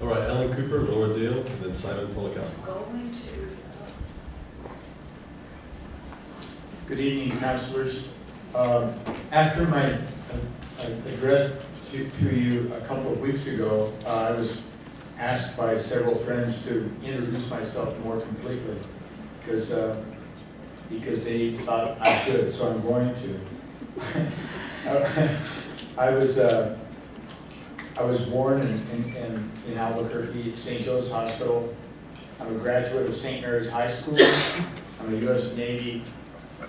All right, Alan Cooper, Lara Dale, and then Simon Polakowski. Going to. Good evening, councilors. After my address to you a couple of weeks ago, I was asked by several friends to introduce myself more completely because they thought I should, so I'm going to. I was born in Albuquerque, St. Joe's Hospital. I'm a graduate of St. Mary's High School. I'm a U.S. Navy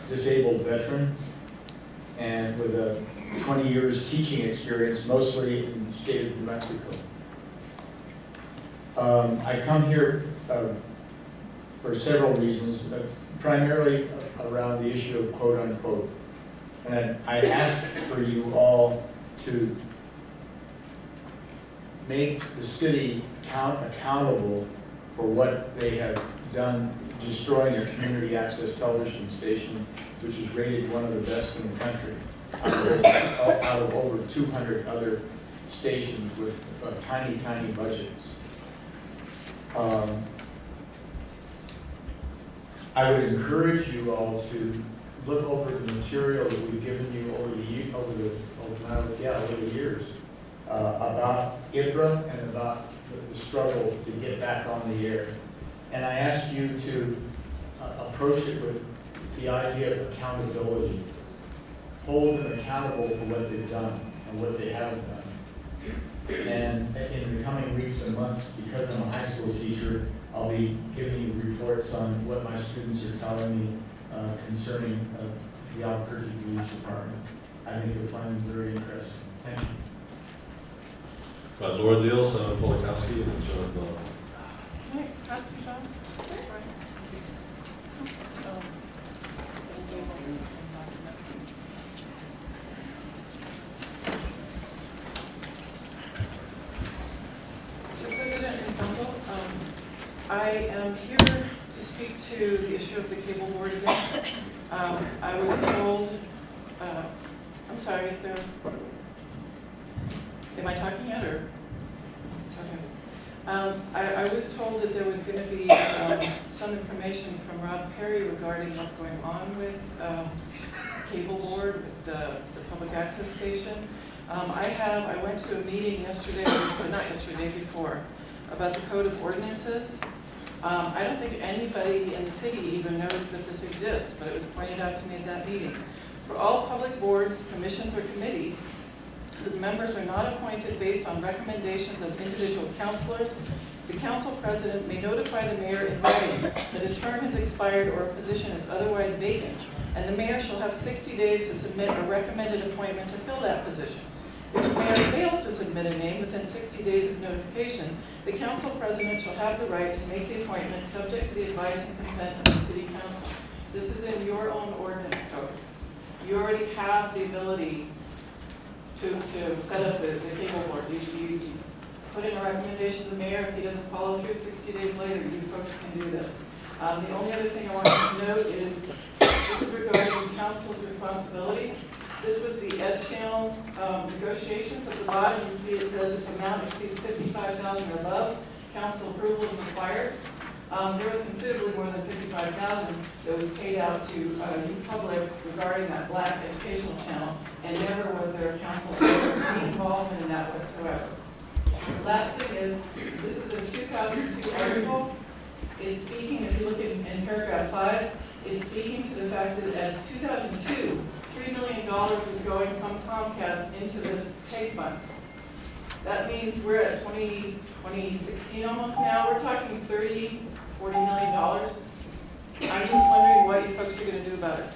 disabled veteran, and with 20 years teaching experience, mostly in the state of New Mexico. I come here for several reasons, primarily around the issue of quote unquote. And I ask for you all to make the city accountable for what they have done, destroying their community access television station, which is rated one of the best in the country, out of over 200 other stations with tiny, tiny budgets. I would encourage you all to look over the material that we've given you over the years about IBRA and about the struggle to get back on the air. And I ask you to approach it with the idea of accountability. Hold them accountable for what they've done and what they haven't done. And in the coming weeks and months, because I'm a high school teacher, I'll be giving you reports on what my students are telling me concerning the Albuquerque Police Department. I think you'll find them very interesting. Thank you. Right, Lara Dale, Simon Polakowski, and then Jonathan Lara. Can I ask you something? That's right. So President and Council, I am here to speak to the issue of the cable board again. I was told, I'm sorry, is there, am I talking yet or? Okay. I was told that there was going to be some information from Rob Perry regarding what's going on with cable board, with the public access station. I went to a meeting yesterday, or not yesterday, before, about the Code of Ordinances. I don't think anybody in the city even knows that this exists, but it was pointed out to me at that meeting. For all public boards, commissions, or committees whose members are not appointed based on recommendations of individual councilors, the council president may notify the mayor in writing that a term has expired or a position is otherwise vacant, and the mayor shall have 60 days to submit a recommended appointment to fill that position. If the mayor fails to submit a name within 60 days of notification, the council president shall have the right to make the appointment subject to the advice and consent of the city council. This is in your own ordinance code. You already have the ability to set up the cable board. You put in a recommendation to the mayor. If he doesn't follow through 60 days later, you folks can do this. The only other thing I want to note is this is regarding council's responsibility. This was the Ed Channel negotiations. At the bottom, you see it says if amount exceeds $55,000 or above, council approval is required. There was considerably more than $55,000 that was paid out to public regarding that black educational channel, and never was there a council any involvement in that whatsoever. The last thing is, this is a 2002 article. It's speaking, if you look in paragraph 5, it's speaking to the fact that at 2002, $3 million was going from Comcast into this pay fund. That means we're at 2016 almost now. We're talking $30, $40 million. I'm just wondering what you folks are going to do about it.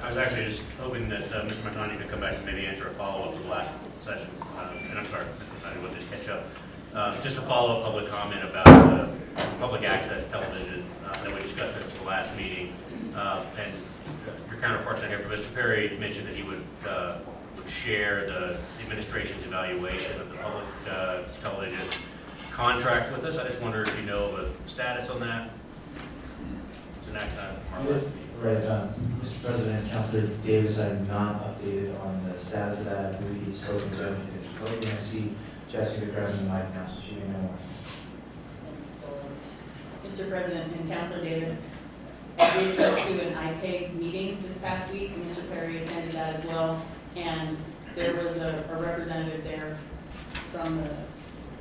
I was actually just hoping that Mr. Martani could come back and maybe answer a follow-up to the last session. And I'm sorry, Mr. Martani, we'll just catch up. Just a follow-up public comment about public access television. That we discussed this at the last meeting. And your counterparts here, Mr. Perry mentioned that he would share the administration's evaluation of the public television contract with us. I just wonder if you know the status on that. an action item from our last meeting. Right, Mr. President, Councilor Davis, I'm not updated on the status of that. I believe he's spoken to him. I see Jessica grabbing the mic now, so she may know more. Mr. President and Councilor Davis, I did go to an IPAG meeting this past week, and Mr. Perry attended that as well. And there was a representative there from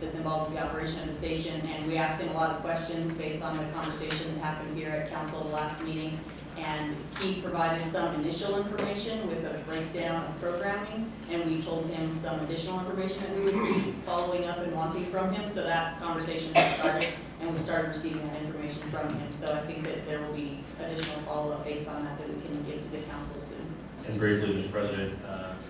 that's involved with the operation of the station, and we asked him a lot of questions based on the conversation that happened here at council the last meeting. And he provided some initial information with a breakdown of programming, and we told him some additional information that we would be following up and wanting from him. So that conversation has started, and we started receiving that information from him. So I think that there will be additional follow-up based on that we can give to the council soon. And briefly, Mr. President,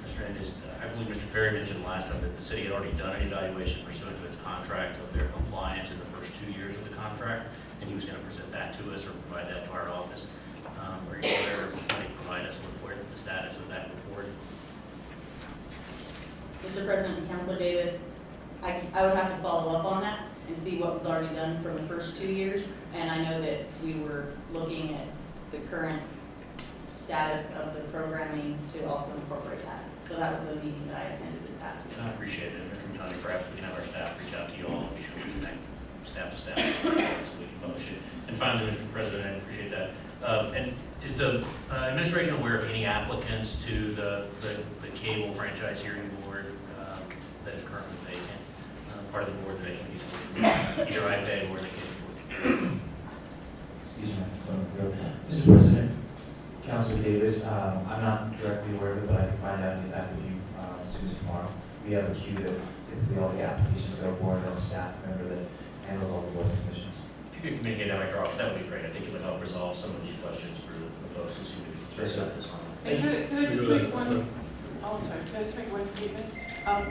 Mr. Ennis, I believe Mr. Perry mentioned last time that the city had already done an evaluation pursuant to its contract of their compliance in the first 2 years of the contract, and he was going to present that to us or provide that to our office. Are you aware of how to provide us with the status of that report? Mr. President and Councilor Davis, I would have to follow up on that and see what was already done from the first 2 years. And I know that we were looking at the current status of the programming to also incorporate that. So that was the meeting that I attended this past week. And I appreciate it, Mr. Matani. Perhaps we can have our staff reach out to you all and be sure we connect staff to staff so we can publish it. And finally, Mr. President, I appreciate that. And is the administration aware of any applicants to the cable franchise hearing board that is currently vacant? Part of the board that either IPAG or the cable board. Excuse me, Mr. President, Councilor Davis, I'm not directly aware of it, but I can find out and get back with you as soon as tomorrow. We have a queue that typically all the applications go forward, and a staff member that handles all the boards and commissions. If you could communicate that right off, that would be great. I think it would help resolve some of these questions for the folks who seem to be concerned about this one. And could I just make one, oh, I'm sorry, could I just make one statement?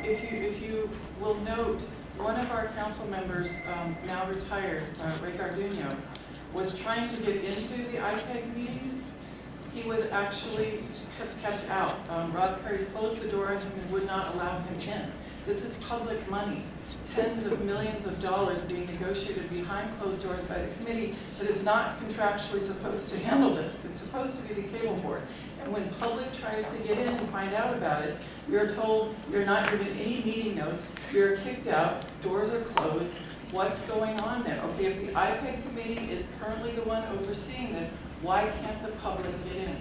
If you will note, one of our council members, now retired, Ray Garduno, was trying to get into the IPAG meetings. He was actually kept out. Rob Perry closed the door on him and would not allow him in. This is public monies, tens of millions of dollars being negotiated behind closed doors by the committee that is not contractually supposed to handle this. It's supposed to be the cable board. And when public tries to get in and find out about it, we are told you're not given any meeting notes, you're kicked out, doors are closed. What's going on there? Okay, if the IPAG committee is currently the one overseeing this, why can't the public get in?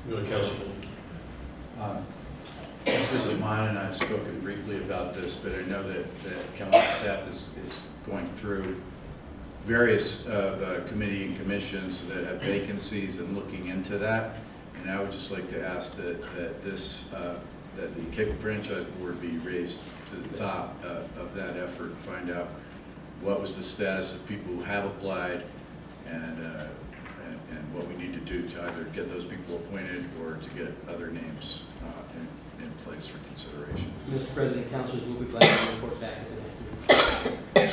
Go to Councilman. This isn't mine, and I've spoken briefly about this, but I know that council staff is going through various committee and commissions that have vacancies and looking into that. And I would just like to ask that the cable franchise board be raised to the top of that effort and find out what was the status of people who have applied and what we need to do to either get those people appointed or to get other names in place for consideration. Mr. President, councilors will be glad to report back at the next meeting.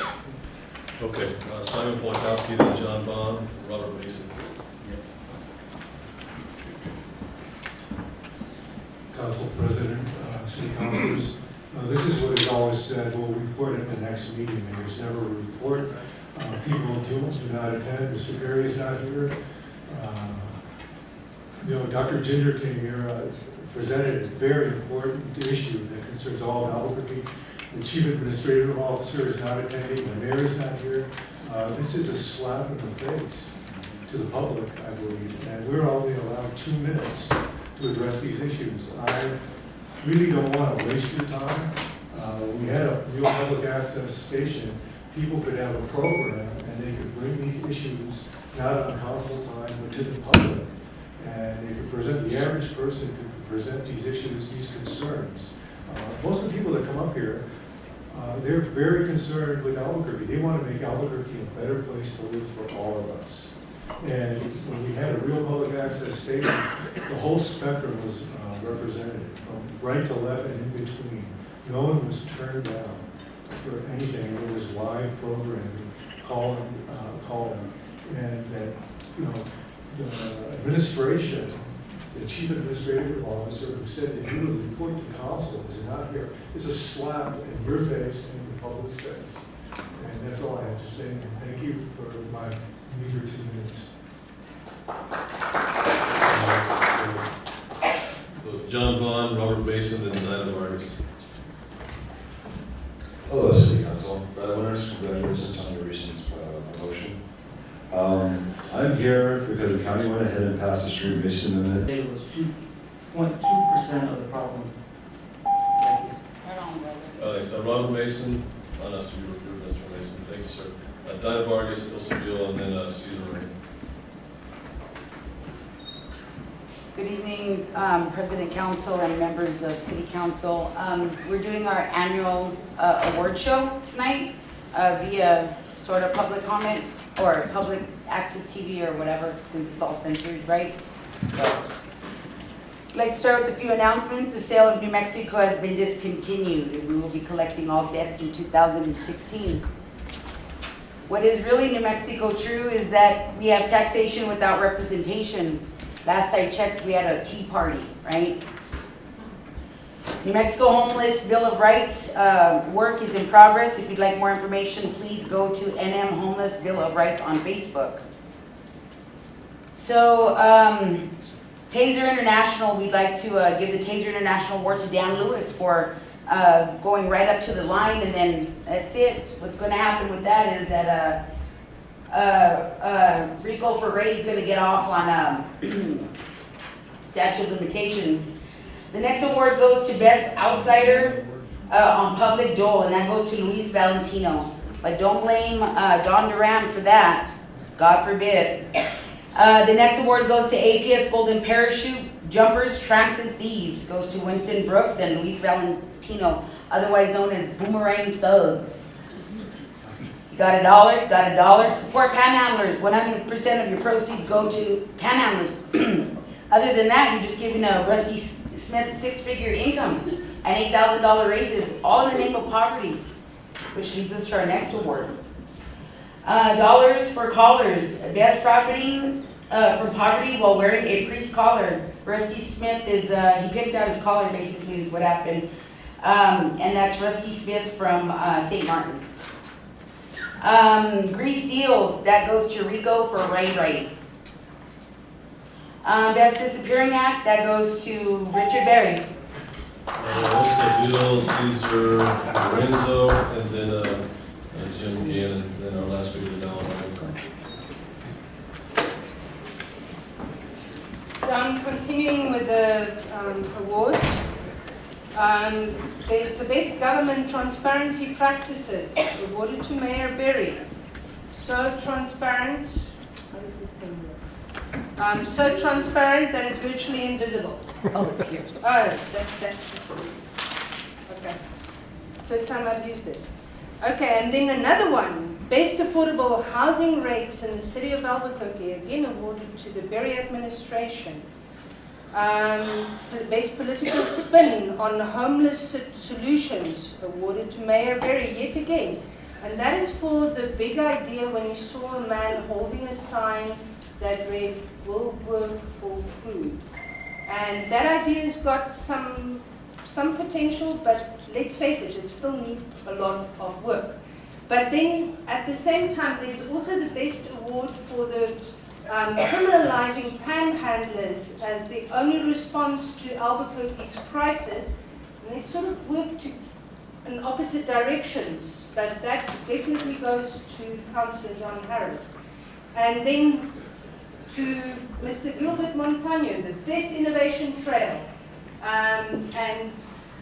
Okay, Simon Polakowski, then John Bond, Robert Mason. Council President, City Councilors, this is what is always said, we'll report at the next meeting, and there's never a report. People do not attend. Mr. Perry is not here. Dr. Ginger came here, presented a very important issue that concerns all of Albuquerque. The Chief Administrative Officer is not attending, the Mayor is not here. This is a slap in the face to the public, I believe, and we're only allowed 2 minutes to address these issues. I really don't want to waste your time. We had a real public access station. People could have a program and they could bring these issues not on council time but to the public. And they could present, the average person could present these issues, these concerns. Most of the people that come up here, they're very concerned with Albuquerque. They want to make Albuquerque a better place to live for all of us. And when we had a real public access station, the whole spectrum was represented, from right to left and in between. No one was turned down for anything. It was live programming, calling, and that, the administration, the Chief Administrative Officer who said that he would report to council is not here. It's a slap in your face and in the public's face. And that's all I have to say. And thank you for my meager 2 minutes. John Vaughn, Robert Mason, and Dinah Vargas. Hello, City Council. Breadwinners, congratulations on your recent promotion. I'm here because the county went ahead and passed the street Mason amendment. It was 2.2% of the problem. Thank you. Right on, brother. Thanks. Robert Mason, no, so you were Mr. Mason. Thank you, sir. Dinah Vargas, Ilse Biel, and then Caesar Ring. Good evening, President Council and members of City Council. We're doing our annual award show tonight via sort of public comment or public access TV or whatever, since it's all censored, right? So, I'd like to start with a few announcements. The sale of New Mexico has been discontinued, and we will be collecting all debts in 2016. What is really New Mexico true is that we have taxation without representation. Last I checked, we had a tea party, right? New Mexico Homeless Bill of Rights work is in progress. If you'd like more information, please go to NM Homeless Bill of Rights on Facebook. So, Taser International, we'd like to give the Taser International award to Dan Lewis for going right up to the line, and then that's it. What's going to happen with that is that Rico Ferre is going to get off on statute of limitations. The next award goes to Best Outsider on Public Dole, and that goes to Luis Valentino. But don't blame Don Duran for that. God forbid. The next award goes to APS Golden Parachute Jumpers, Tramps, and Thieves. Goes to Winston Brooks and Luis Valentino, otherwise known as Boomerang Thugs. You got $1, got $1. Support panhandlers. 100% of your proceeds go to panhandlers. Other than that, you're just giving a Rusty Smith 6-figure income and $8,000 raises, all in the name of poverty, which leads us to our next award. Dollars for callers. Best profiting from poverty while wearing a priest collar. Rusty Smith is, he picked out his collar basically is what happened. And that's Rusty Smith from St. Martin's. Grease Deals, that goes to Rico for Right. Best Disappearing Act, that goes to Richard Berry. Ilse Biel, Caesar Lorenzo, and then Jim Gann, and then our last speaker is Alan Ryan. So I'm continuing with the awards. There's the Best Government Transparency Practices, awarded to Mayor Berry. So transparent, how does this thing work? So transparent that it's virtually invisible. Oh, it's here. Oh, that's okay. First time I've used this. Okay, and then another one, Best Affordable Housing Rates in the City of Albuquerque, again awarded to the Berry administration. Best Political Spin on Homeless Solutions, awarded to Mayor Berry yet again. And that is for the big idea when you saw a man holding a sign that read, "Will work for food." And that idea's got some potential, but let's face it, it still needs a lot of work. But then, at the same time, there's also the best award for the criminalizing panhandlers as the only response to Albuquerque's crisis. And they sort of work in opposite directions, but that definitely goes to Councillor John Harris. And then to Mr. Gilbert Montano, the Best Innovation Trail. And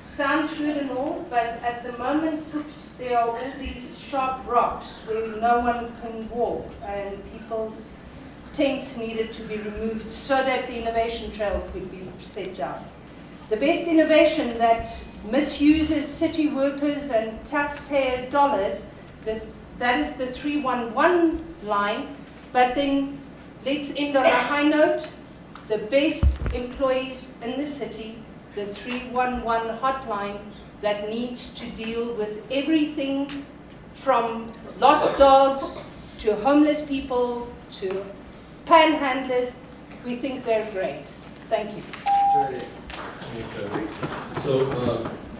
sounds good and all, but at the moment, oops, there are all these sharp rocks where no one can walk, and people's tents needed to be removed so that the innovation trail could be set down. The best innovation that misuses city workers and taxpayer dollars, that is the 311 line, but then let's end on a high note. The best employees in the city, the 311 hotline that needs to deal with everything from lost dogs to homeless people to panhandlers. We think they're great. Thank you. Okay. So,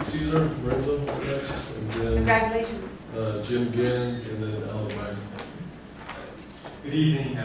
Caesar Lorenzo is next, and then Congratulations. Jim Gann, and then Alan Ryan. Good evening.